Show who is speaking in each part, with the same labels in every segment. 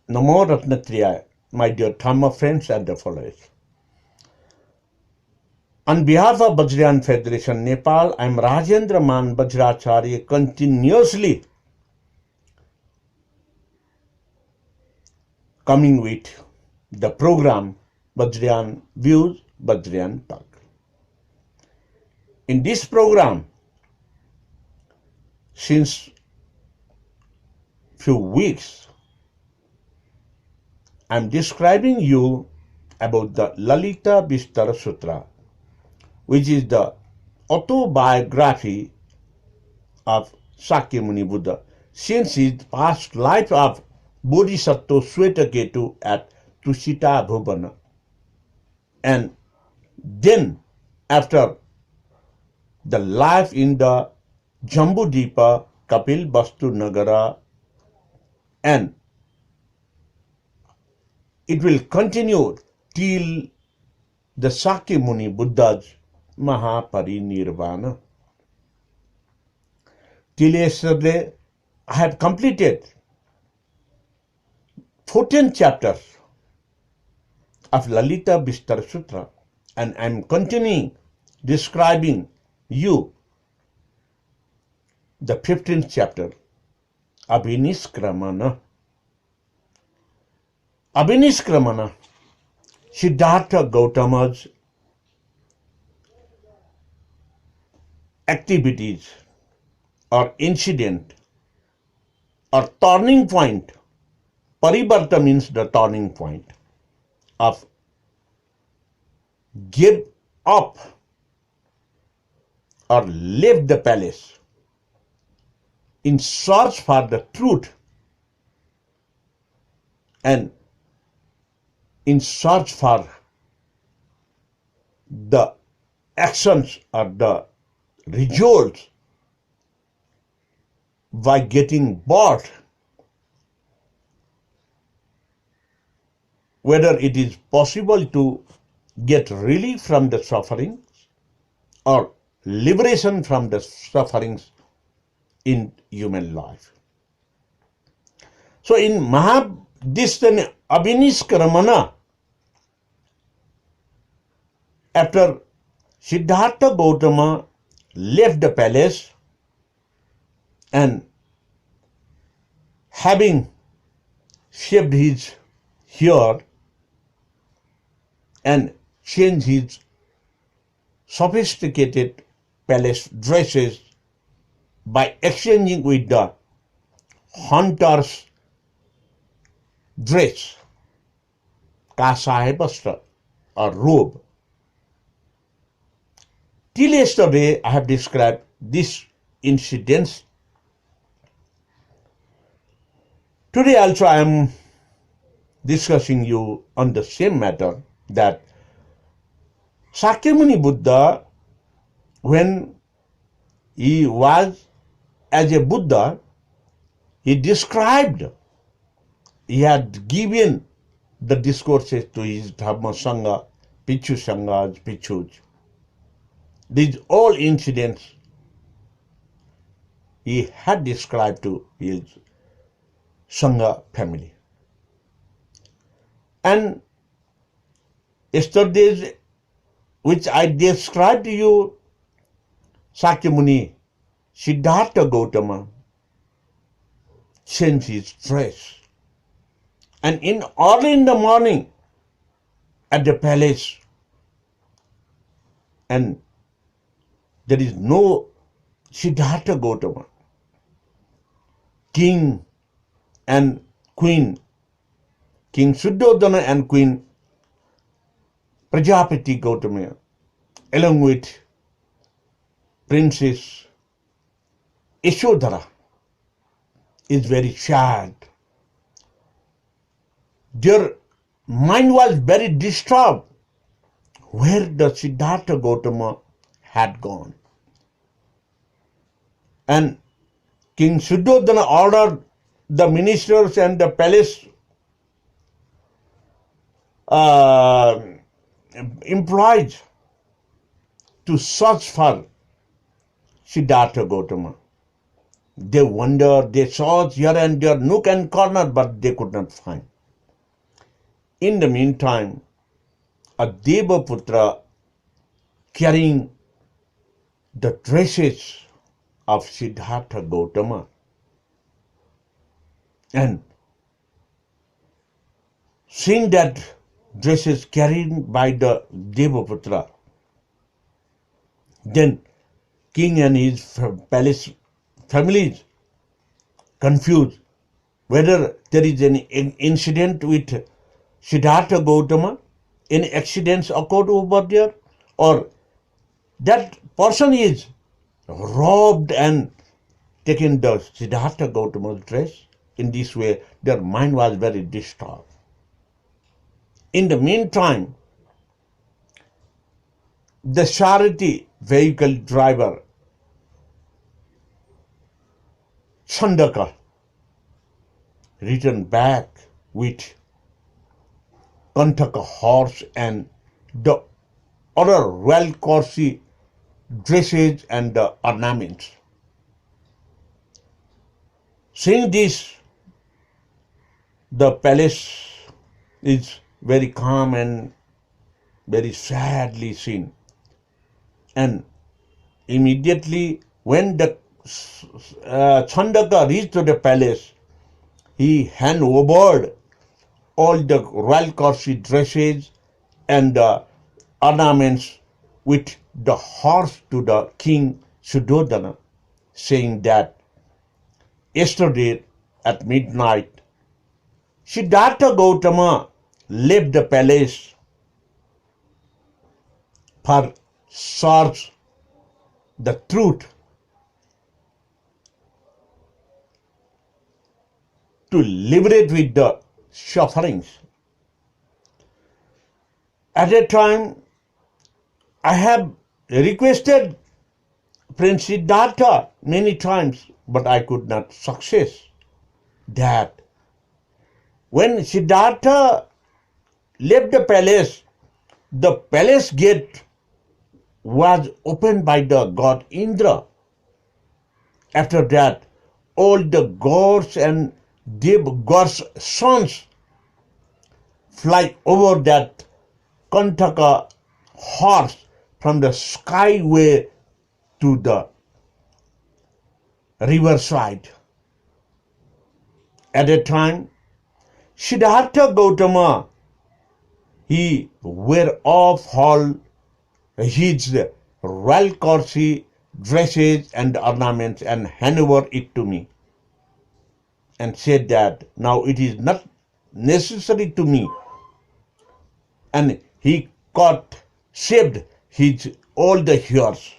Speaker 1: Namo Ratnatriyaya, my dear Dhamma friends and the followers. On behalf of Vajrayana Federation, Nepal, I am Rajendra Man Bajracharya, continuously coming with the program Vajrayana Views, Vajrayana Talk. In this program, since few weeks, I am describing you about the Lalitvistar Sutra, which is the autobiography of Shakyamuni Buddha since his past life of Bodhisattva Swetaketu at Tushita Bhuvana, and then after the life in the Jambudipa Kapil Vastu Nagara, and it will continue till the Shakyamuni Buddha's Mahaparinirvana. Till yesterday, I have completed 14 chapters of Lalitvistar Sutra, and I am continuing describing you the 15th chapter, Abhiniskramana. Abhiniskramana, Siddhartha Gautama's activities or incident or turning point. Parivarta means the turning point of give up or left the palace in search for the truth and in search for the actions or the results by getting bored, whether it is possible to get relief from the sufferings or liberation from the sufferings in human life. So in Mahadisthana Abhiniskramana, after Siddhartha Gautama left the palace and having shaved his hair and changed his sophisticated palace dresses by exchanging with the hunter's dress, kasaya vastra or robe. Till yesterday, I have described these incidents. Today also I am discussing you on the same matter, that Shakyamuni Buddha, when he was as a Buddha, he had given the discourses to his Dhamma Sangha, Pichu Sanghas, Pichus. These all incidents he had described to his Sangha family. And yesterday's, which I described to you, Shakyamuni, Siddhartha Gautama changed his dress. And early in the morning at the palace, and there is no Siddhartha Gautama, king and queen, King Suddhodana and Queen Prajapati Gautama, along with Princess Yashodhara, is very sad. Their mind was very disturbed where the Siddhartha Gautama had gone. And King Suddhodana ordered the ministers and the palace employees to search for Siddhartha Gautama. They wandered, they searched here and there, nook and corner, but they could not find. In the meantime, a Devaputra carrying the dresses of Siddhartha Gautama and seeing that dresses carried by the Devaputra, then king and his palace families confused whether there is an incident with Siddhartha Gautama, any accidents occurred over there, or that person is robbed and taken the Siddhartha Gautama's dress. In this way, their mind was very disturbed. In the meantime, the Sarathi vehicle driver, Chandaka, returned back with Kantaka horse and the other royal courtesy dresses and the ornaments. Seeing this, the palace is very calm and very sadly seen. And immediately when the Chandaka reached to the palace, he handed over all the royal courtesy dresses and the ornaments with the horse to the king Suddhodana, saying that yesterday at midnight, Siddhartha Gautama left the palace for search the truth, to liberate with the sufferings. At that time, I have requested Prince Siddhartha many times, but I could not success that. When Siddhartha left the palace gate was opened by the god Indra. After that, all the gods and gods' sons fly over that Kantaka horse from the skyway to the riverside. At that time, Siddhartha Gautama, he wear off all his royal courtesy dresses and ornaments and hand over it to me and said that now it is not necessary to me. And he shaved his all the hairs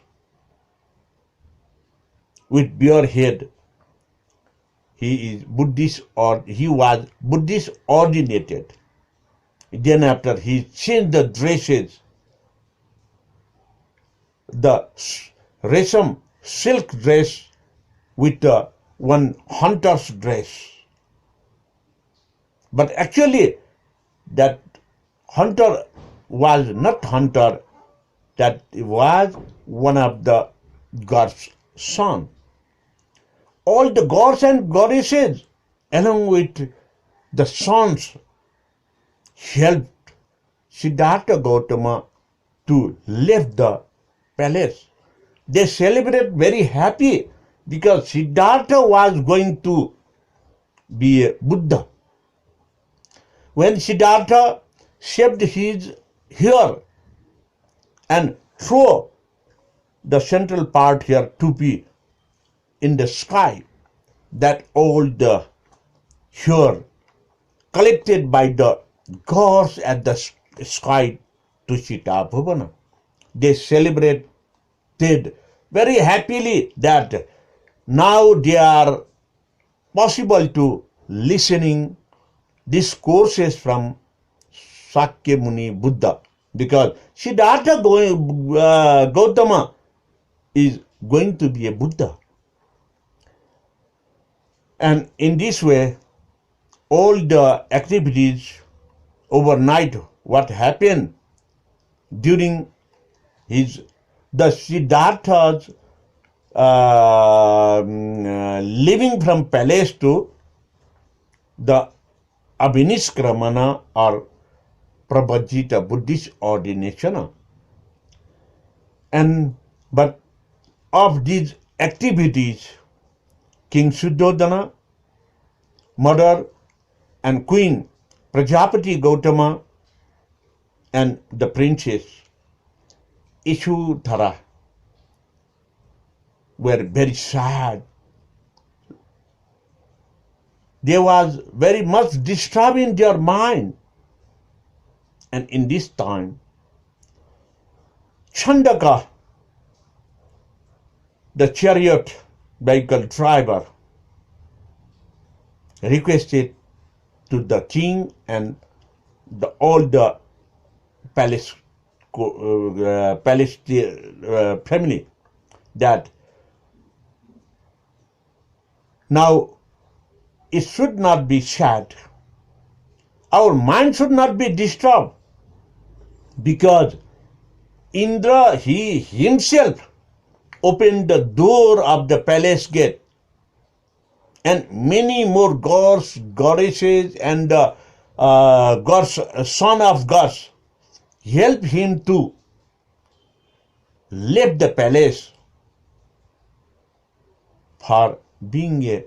Speaker 1: with bare head. He is Buddhist, or he was Buddhist ordinated. Then after he changed the dresses, the resham silk dress with one hunter's dress. But actually that hunter was not hunter, that was one of the god's son. All the gods and goddesses along with the sons helped Siddhartha Gautama to leave the palace. They celebrate very happy because Siddhartha was going to be a Buddha. When Siddhartha shaved his hair and threw the central part here to be in the sky, that all the hair collected by the gods at the sky to Sita Bhuvana. They celebrated very happily that now they are possible to listening discourses from Sakya Muni Buddha, because Siddhartha Gautama is going to be a Buddha. And in this way, all the activities overnight, what happened during the Siddhartha's leaving from palace to the Abhiniskramana or Prabhajita Buddhist ordination. But of these activities, King Suddhodana, Mother and Queen Prajapati Gautama, and the Princess Ishudhara were very sad. There was very much disturb in their mind. And in this time, Chandaka, the chariot vehicle driver, requested to the king and all the palace family that now it should not be sad. Our mind should not be disturbed, because Indra, he himself opened the door of the palace gate, and many more gods, goddesses, and gods, son of gods, helped him to leave the palace for being a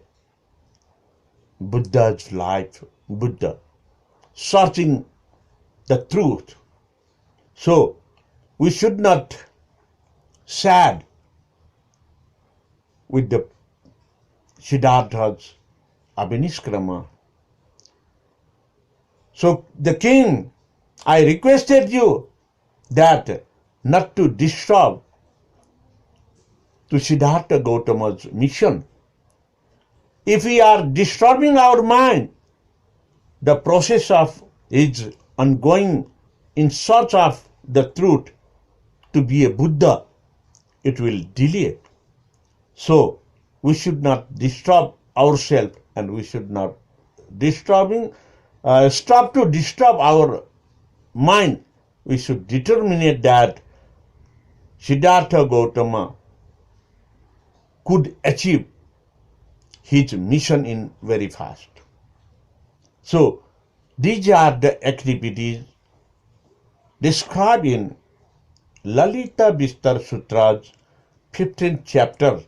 Speaker 1: Buddha's life, Buddha, searching the truth. So we should not sad with the Siddhartha's Abhiniskrama. So the king, I requested you that not to disturb to Siddhartha Gautama's mission. If we are disturbing our mind, the process of is ongoing in search of the truth to be a Buddha, it will delay. So we should not disturb ourselves, and we should not stop to disturb our mind. We should determine that Siddhartha Gautama could achieve his mission in very fast. So these are the activities described in Lalitvistar Sutra's 15th chapter,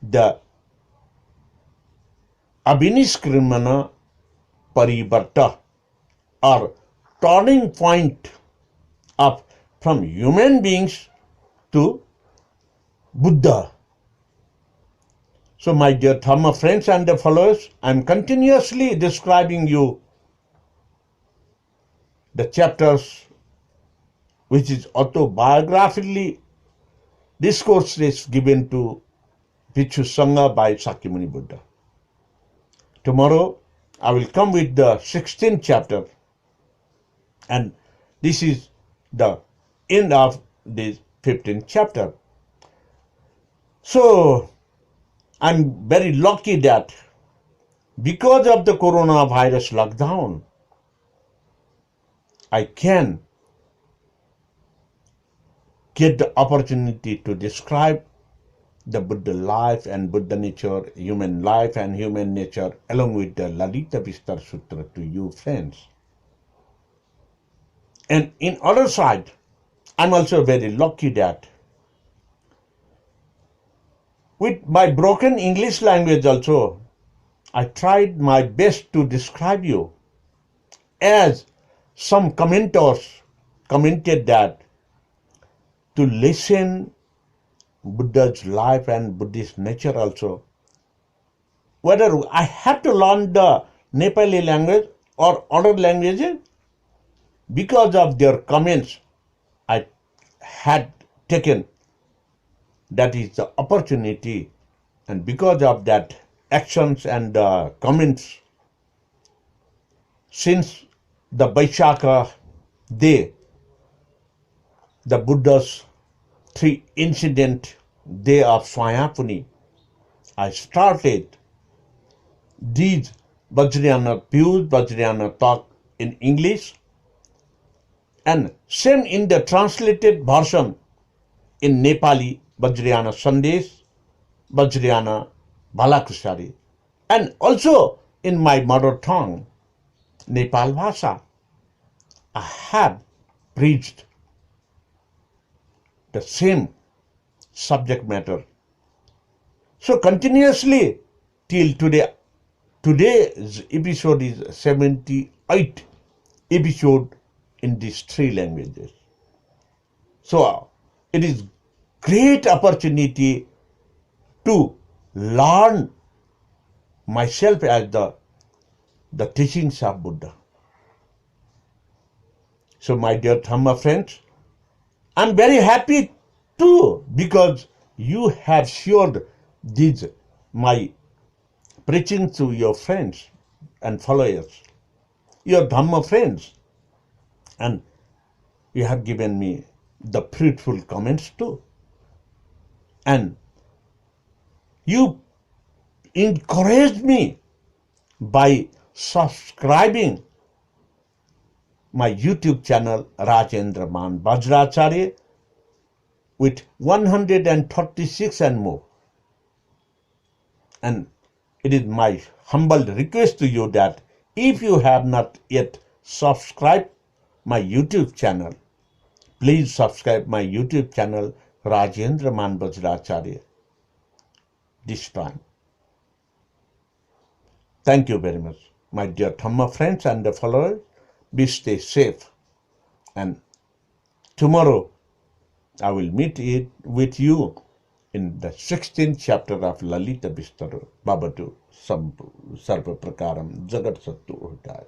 Speaker 1: the Abhiniskrimana Parivarta, or turning point of from human beings to Buddha. So my dear Dhamma friends and the followers, I am continuously describing you the chapters which is autobiographically discourses given to Bhikshu Sangha by Sakyamuni Buddha. Tomorrow I will come with the 16th chapter, and this is the end of this 15th chapter. So I'm very lucky that because of the coronavirus lockdown, I can get the opportunity to describe the Buddha life and Buddha nature, human life and human nature, along with the Lalitvistar Sutra to you friends. And in other side, I'm also very lucky that with my broken English language also, I tried my best to describe you, as some commenters commented that to listen Buddha's life and Buddhist nature also, whether I have to learn the Nepali language or other languages, because of their comments, I had taken that is the opportunity, and because of that actions and comments, since the Vaishakha day, the Buddha's 3 incident day of Swayapuni, I started these Vajrayana Views, Vajrayana Talk in English, and same in the translated version in Nepali, Vajrayana Sandesh, Vajrayana Balakusari, and also in my mother tongue, Nepal Bhasha. I have preached the same subject matter. So continuously till today. Today's episode is 78th episode in these three languages. So it is great opportunity to learn myself as the teachings of Buddha. So my dear Dhamma friends, I'm very happy too because you have shared these my preaching to your friends and followers, your Dhamma friends, and you have given me the fruitful comments too. And you encouraged me by subscribing my YouTube channel Rajendra Man Bajracharya with 136 and more. And it is my humble request to you that if you have not yet subscribed my YouTube channel, please subscribe my YouTube channel Rajendra Man Bajracharya this time. Thank you very much, my dear Dhamma friends and the followers. Be stay safe. And tomorrow I will meet with you in the 16th chapter of Lalitvistar Bhavatu Sarva Prakaram Jagat Sattu Udaya.